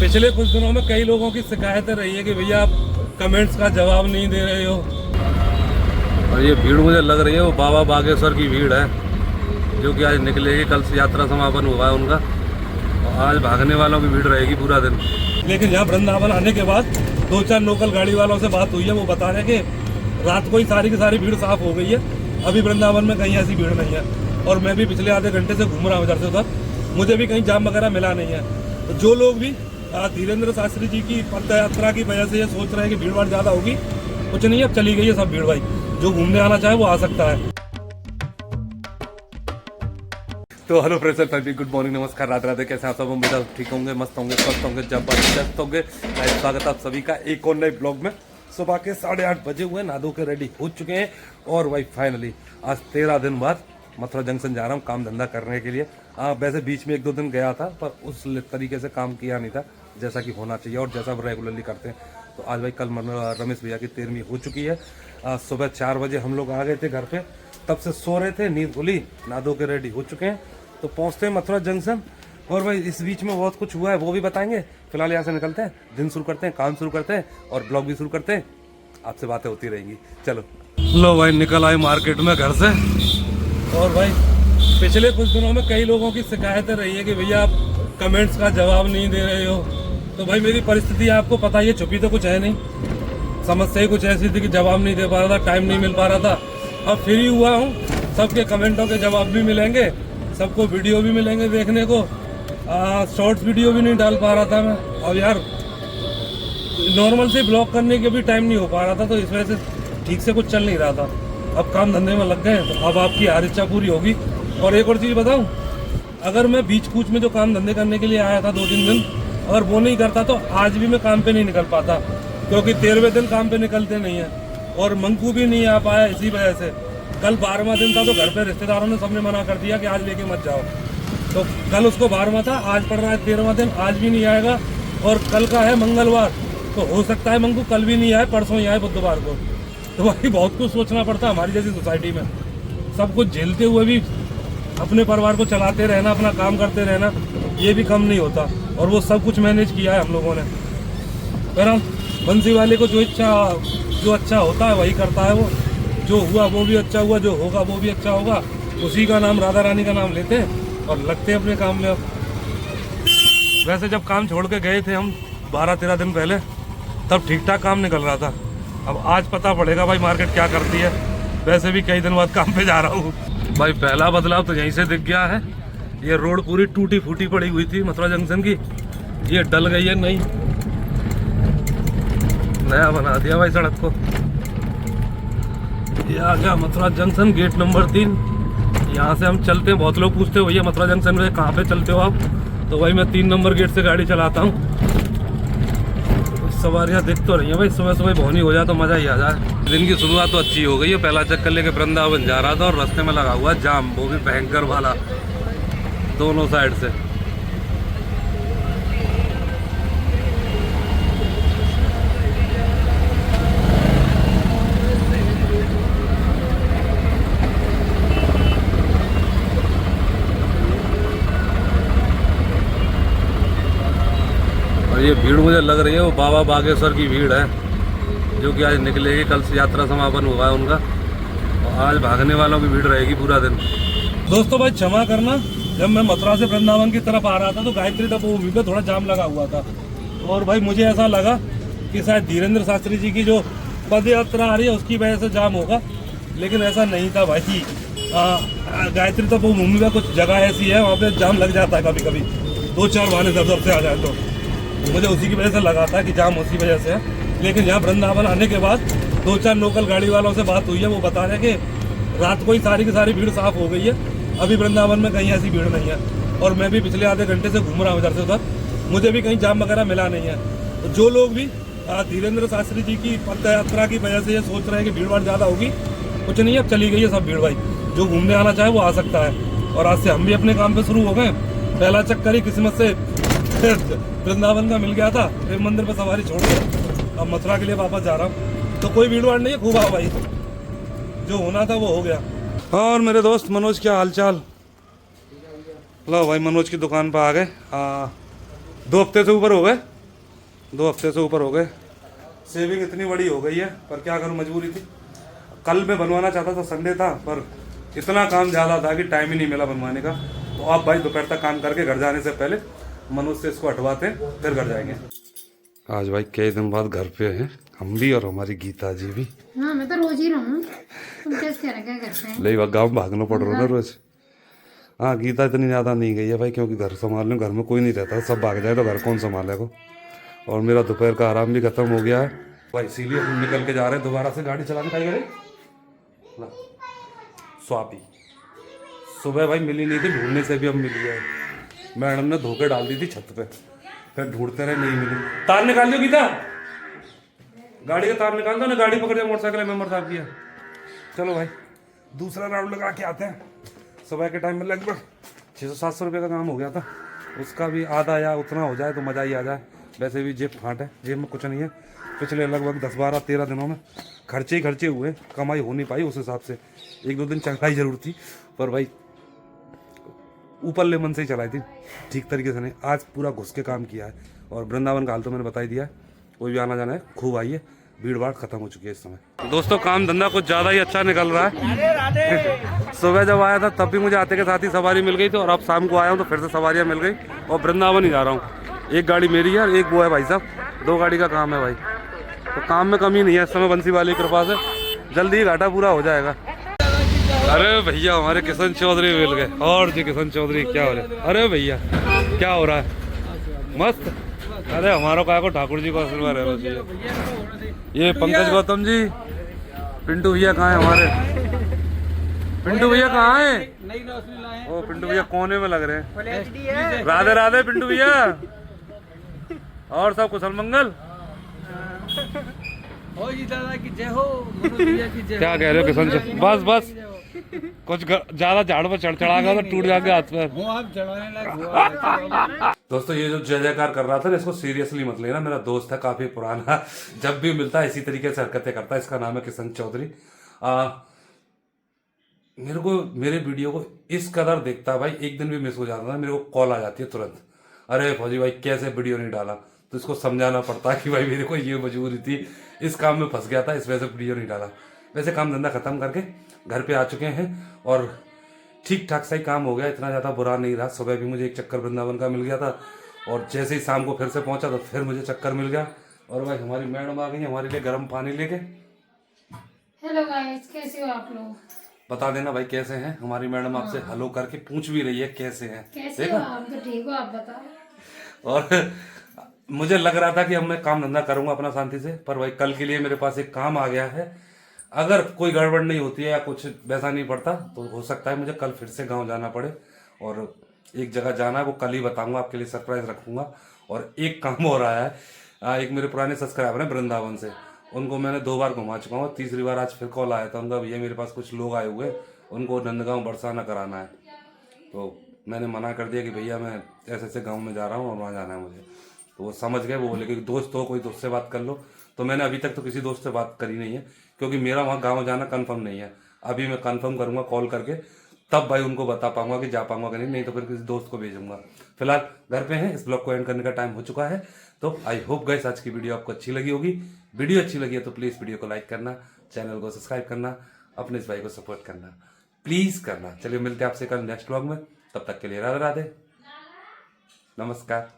पिछले कुछ दिनों में कई लोगों की शिकायतें रही है कि भैया आप कमेंट्स का जवाब नहीं दे रहे हो। और ये भीड़ मुझे लग रही है वो बाबा बागेश्वर की भीड़ है, जो कि आज निकलेगी। कल से यात्रा समापन हुआ है उनका, और आज भागने वालों की भीड़ रहेगी पूरा दिन। लेकिन यहाँ वृंदावन आने के बाद 2-4 लोकल गाड़ी वालों से बात हुई है, वो बता रहे हैं कि रात को ही सारी की सारी भीड़ साफ हो गई है, अभी वृंदावन में कहीं ऐसी भीड़ नहीं है। और मैं भी पिछले आधे घंटे से घूम रहा हूँ इधर से उधर, मुझे भी कहीं जाम वगैरह मिला नहीं है। तो जो लोग भी धीरेन्द्र शास्त्री जी की पद यात्रा की वजह से ये सोच रहे हैं कि भीड़ भाड़ ज़्यादा होगी, कुछ नहीं, अब चली गई है सब भीड़ भाई। जो घूमने आना चाहे वो आ सकता है। तो hello friends, family, good morning, नमस्कार, राधे राधे। कैसे आप सब? उम्मीद ठीक होंगे, मस्त होंगे, स्वस्थ होंगे, जबरदस्त होंगे। स्वागत है आप सभी का एक और नए ब्लॉग में। सुबह के 8:30 बजे हुए, नहा धो के रेडी हो चुके हैं और भाई फाइनली आज 13 दिन बाद मथुरा जंक्शन जा रहा हूँ काम धंधा करने के लिए। वैसे बीच में 1-2 दिन गया था, पर उस तरीके से काम किया नहीं था जैसा कि होना चाहिए और जैसा रेगुलरली करते हैं। तो आज भाई कल रमेश भैया की 13वीं हो चुकी है। सुबह 4 बजे हम लोग आ गए थे घर पे, तब से सो रहे थे, नींद खुली, नहा धो के रेडी हो चुके हैं। तो पहुँचते हैं मथुरा जंक्शन। और भाई इस बीच में बहुत कुछ हुआ है, वो भी बताएंगे। फिलहाल यहाँ से निकलते हैं, दिन शुरू करते हैं, काम शुरू करते हैं और ब्लॉग भी शुरू करते हैं। आपसे बातें होती रहेंगी, चलो। लो भाई, निकल आए मार्केट में घर से। और भाई पिछले कुछ दिनों में कई लोगों की शिकायतें रही है कि भैया आप कमेंट्स का जवाब नहीं दे रहे हो। तो भाई मेरी परिस्थिति आपको पता ही है, छुपी तो कुछ है नहीं। समस्या ही कुछ ऐसी थी कि जवाब नहीं दे पा रहा था, टाइम नहीं मिल पा रहा था। अब फ्री हुआ हूँ, सबके कमेंटों के जवाब भी मिलेंगे, सबको वीडियो भी मिलेंगे देखने को। शॉर्ट्स वीडियो भी नहीं डाल पा रहा था मैं, और यार नॉर्मल से ब्लॉग करने के भी टाइम नहीं हो पा रहा था, तो इस वजह से ठीक से कुछ चल नहीं रहा था। अब काम धंधे में लग गए, तो अब आपकी हर इच्छा पूरी होगी। और एक और चीज़ बताऊं, अगर मैं बीच कूच में जो काम धंधे करने के लिए आया था 2-3 दिन, अगर वो नहीं करता तो आज भी मैं काम पे नहीं निकल पाता, क्योंकि 13वें दिन काम पे निकलते नहीं है। और मंकू भी नहीं आ पाया इसी वजह से। कल 12वां दिन था, तो घर पे रिश्तेदारों ने सबने मना कर दिया कि आज लेके मत जाओ। तो कल उसको 12वां था, आज पड़ रहा है 13वां दिन, आज भी नहीं आएगा। और कल का है मंगलवार, तो हो सकता है मंकू कल भी नहीं आए, परसों ही आए बुधवार को। तो भाई बहुत कुछ सोचना पड़ता है हमारी जैसी सोसाइटी में। सब कुछ झेलते हुए भी अपने परिवार को चलाते रहना, अपना काम करते रहना, ये भी कम नहीं होता। और वो सब कुछ मैनेज किया है हम लोगों ने। बहरहाल बंसी वाले को जो अच्छा होता है वही करता है वो। जो हुआ वो भी अच्छा हुआ, जो होगा वो भी अच्छा होगा। उसी का नाम, राधा रानी का नाम लेते हैं और लगते हैं अपने काम में। अब वैसे जब काम छोड़ के गए थे हम 12-13 दिन पहले, तब ठीक ठाक काम निकल रहा था। अब आज पता पड़ेगा भाई मार्केट क्या करती है। वैसे भी कई दिन बाद काम पे जा रहा हूँ। भाई पहला बदलाव तो यहीं से दिख गया है। ये रोड पूरी टूटी फूटी पड़ी हुई थी मथुरा जंक्शन की, ये डल गई है, नई नया बना दिया भाई सड़क को। ये आ गया मथुरा जंक्शन, गेट नंबर 3। यहाँ से हम चलते हैं। बहुत लोग पूछते हो भैया मथुरा जंक्शन में कहाँ पे चलते हो आप? तो भाई मैं 3 नंबर गेट से गाड़ी चलाता हूँ। सवारियाँ दिख तो रही हैं भाई, सुबह सुबह भौनी हो जाए तो मज़ा ही आ जाए। दिन की शुरुआत तो अच्छी हो गई है। पहला चक्कर लेके वृंदावन जा रहा था और रास्ते में लगा हुआ जाम, वो भी भयंकर वाला, दोनों साइड से। और ये भीड़ मुझे लग रही है वो बाबा बागेश्वर की भीड़ है, जो कि आज निकलेगी। कल से यात्रा समापन हुआ है उनका, और आज भागने वालों की भीड़ रहेगी पूरा दिन। दोस्तों भाई क्षमा करना, जब मैं मथुरा से वृंदावन की तरफ आ रहा था तो गायत्री तपोभूमि पे थोड़ा जाम लगा हुआ था। और भाई मुझे ऐसा लगा कि शायद धीरेन्द्र शास्त्री जी की जो पद यात्रा आ रही है उसकी वजह से जाम होगा, लेकिन ऐसा नहीं था भाई। गायत्री तपोभूमि में कुछ जगह ऐसी है, वहाँ पे जाम लग जाता है कभी कभी, 2-4 वाहन इधर से आ जाए तो मुझे उसी की वजह से लगा था कि जाम उसी वजह से है। लेकिन यहाँ वृंदावन आने के बाद 2-4 लोकल गाड़ी वालों से बात हुई है, वो बता रहे हैं कि रात को ही सारी की सारी भीड़ साफ हो गई है, अभी वृंदावन में कहीं ऐसी भीड़ नहीं है। और मैं भी पिछले आधे घंटे से घूम रहा हूँ इधर से उधर, मुझे भी कहीं जाम वगैरह मिला नहीं है। तो जो लोग भी धीरेन्द्र शास्त्री जी की पद यात्रा की वजह से ये सोच रहे हैं कि भीड़ भाड़ ज़्यादा होगी, कुछ नहीं, अब चली गई है सब भीड़ भाई। जो घूमने आना चाहे वो आ सकता है। और आज से हम भी अपने काम पे शुरू हो गए। पहला चक्कर ही किस्मत से वृंदावन का मिल गया था, प्रेम मंदिर पर सवारी छोड़ दिया, अब मथुरा के लिए वापस जा रहा हूँ। तो कोई भीड़ भाड़ नहीं है, खूब आ भाई, जो होना था वो हो गया। और मेरे दोस्त मनोज, क्या हालचाल? लो भाई मनोज की दुकान पर आ गए। 2 हफ्ते से ऊपर हो गए 2 हफ्ते से ऊपर हो गए। सेविंग इतनी बड़ी हो गई है, पर क्या करूं, मजबूरी थी। कल मैं बनवाना चाहता था, संडे था, पर इतना काम ज़्यादा था कि टाइम ही नहीं मिला बनवाने का। तो अब भाई दोपहर तक काम करके घर जाने से पहले मनोज से इसको हटवाते हैं, फिर घर जाएंगे। आज भाई कई दिन बाद घर पे हैं हम भी, और हमारी गीता जी भी। हाँ मैं तो रोज ही रहूँ, तुम कैसे कह क्या करते हैं? ले गाँव भागना पड़ रहा है ना रोज। हाँ, गीता इतनी ज़्यादा नहीं गई है भाई, क्योंकि घर संभाल लूँ, घर में कोई नहीं रहता, सब भाग जाए तो घर कौन संभालेगा। और मेरा दोपहर का आराम भी खत्म हो गया है भाई, इसीलिए हम निकल के जा रहे हैं दोबारा से गाड़ी चलाने। का गाड़ी स्वापी सुबह भाई मिली नहीं थी, ढूंढने से भी अब मिली है। मैडम ने धोखे डाल दी थी छत पे, फिर ढूंढते रहे, नहीं मिली। तार निकाल दो गीता, गाड़ी का तार निकाल दो ना, गाड़ी पकड़ दिया मोटरसाइकिल मेंबर साहब किया। चलो भाई दूसरा राउंड लगा के आते हैं। सुबह के टाइम में लगभग 600-700 रुपये का काम हो गया था, उसका भी आधा या उतना हो जाए तो मज़ा ही आ जाए। वैसे भी जेब फाट है, जेब में कुछ नहीं है। पिछले लगभग 10-12-13 दिनों में खर्चे ही खर्चे हुए, कमाई हो नहीं पाई उस हिसाब से। 1-2 दिन चलाई जरूर थी, पर भाई ऊपर ले मन से ही चलाई थी, ठीक तरीके से नहीं। आज पूरा घुस के काम किया है। और वृंदावन का हाल तो मैंने बता ही दिया है, कोई भी आना जाना है खूब आइए, भीड़ भाड़ खत्म हो चुकी है इस समय। दोस्तों काम धंधा कुछ ज़्यादा ही अच्छा निकल रहा है। सुबह जब आया था तब भी मुझे आते के साथ ही सवारी मिल गई थी, और अब शाम को आया हूँ तो फिर से सवारियाँ मिल गई, और वृंदावन ही जा रहा हूँ। एक गाड़ी मेरी है और एक वो है भाई साहब, 2 गाड़ी का काम है भाई। तो काम में कमी नहीं है इस समय, बंसी वाली की कृपा से जल्दी ही घाटा पूरा हो जाएगा। अरे भैया हमारे किशन चौधरी मिल गए। और जी किशन चौधरी क्या हो रहा है? अरे भैया क्या हो रहा है? मस्त। अरे हमारा क्या को ठाकुर जी को आशीर्वाद रहना चाहिए। ये पंकज गौतम जी, पिंटू भैया कहाँ है हमारे? पिंटू भैया कहाँ है? ओ पिंटू भैया कोने में लग रहे हैं। राधे राधे पिंटू भैया, और सब कुशल मंगल। हो जी दादा की जय हो, मनोज भैया की जय। क्या कह रहे हो किशन जी? बस बस कुछ ज्यादा झाड़ पर चढ़ा गया तो टूट जाएगा हाथ पैर। आप चढ़ाने लगे। दोस्तों ये जो जय जयकार कर रहा था इसको सीरियसली मत लेना, मेरा दोस्त है काफी पुराना, जब भी मिलता है इसी तरीके से हरकतें करता है। इसका नाम है किशन चौधरी। मेरे को मेरे वीडियो को इस कदर देखता है भाई, एक दिन भी मिस हो जाता है मेरे को कॉल आ जाती है तुरंत, अरे फौजी भाई कैसे वीडियो नहीं डाला। तो इसको समझाना पड़ता है कि भाई मेरे को ये मजबूरी थी, इस काम में फंस गया था, इस वजह से वीडियो नहीं डाला। वैसे काम धंधा खत्म करके घर पे आ चुके हैं, और ठीक ठाक सही काम हो गया, इतना ज़्यादा बुरा नहीं रहा। सुबह भी मुझे एक चक्कर वृंदावन का मिल गया था, और जैसे ही शाम को फिर से पहुंचा तो फिर मुझे चक्कर मिल गया। और भाई हमारी मैडम आ गई हमारे लिए गर्म पानी लेके। हेलो गाइस, कैसे हो आप लोग? बता देना भाई कैसे हैं। हमारी मैडम आपसे हेलो करके पूछ भी रही है कैसे हैं। कैसे हो आप? तो ठीक हो, आप बताओ। और मुझे लग रहा था कि अब मैं काम धंधा करूंगा अपना शांति से, पर भाई कल के लिए मेरे पास एक काम आ गया है। अगर कोई गड़बड़ नहीं होती है या कुछ वैसा नहीं पड़ता तो हो सकता है मुझे कल फिर से गांव जाना पड़े, और एक जगह जाना है, वो कल ही बताऊंगा, आपके लिए सरप्राइज रखूंगा। और एक काम हो रहा है, एक मेरे पुराने सब्सक्राइबर हैं वृंदावन से, उनको मैंने 2 बार घुमा चुका हूँ, तीसरी बार आज फिर कॉल आया था उनका, भैया मेरे पास कुछ लोग आए हुए, उनको नंदगांव बरसाना कराना है। तो मैंने मना कर दिया कि भैया मैं ऐसे ऐसे गाँव में जा रहा हूँ और वहाँ जाना है मुझे। तो वो समझ गए, वो बोले कि दोस्त हो, कोई दोस्त से बात कर लो। तो मैंने अभी तक तो किसी दोस्त से बात करी नहीं है, क्योंकि मेरा वहाँ गाँव जाना कंफर्म नहीं है। अभी मैं कंफर्म करूँगा कॉल करके, तब भाई उनको बता पाऊंगा कि जा पाऊंगा कि नहीं तो फिर किसी दोस्त को भेजूंगा। फिलहाल घर पे हैं, इस ब्लॉग को एंड करने का टाइम हो चुका है। तो आई होप गाइस आज की वीडियो आपको अच्छी लगी होगी। वीडियो अच्छी लगी है तो प्लीज़ वीडियो को लाइक करना, चैनल को सब्सक्राइब करना, अपने इस भाई को सपोर्ट करना प्लीज़ करना। चलिए मिलते हैं आपसे कल नेक्स्ट ब्लॉग में, तब तक के लिए राधे राधे, नमस्कार।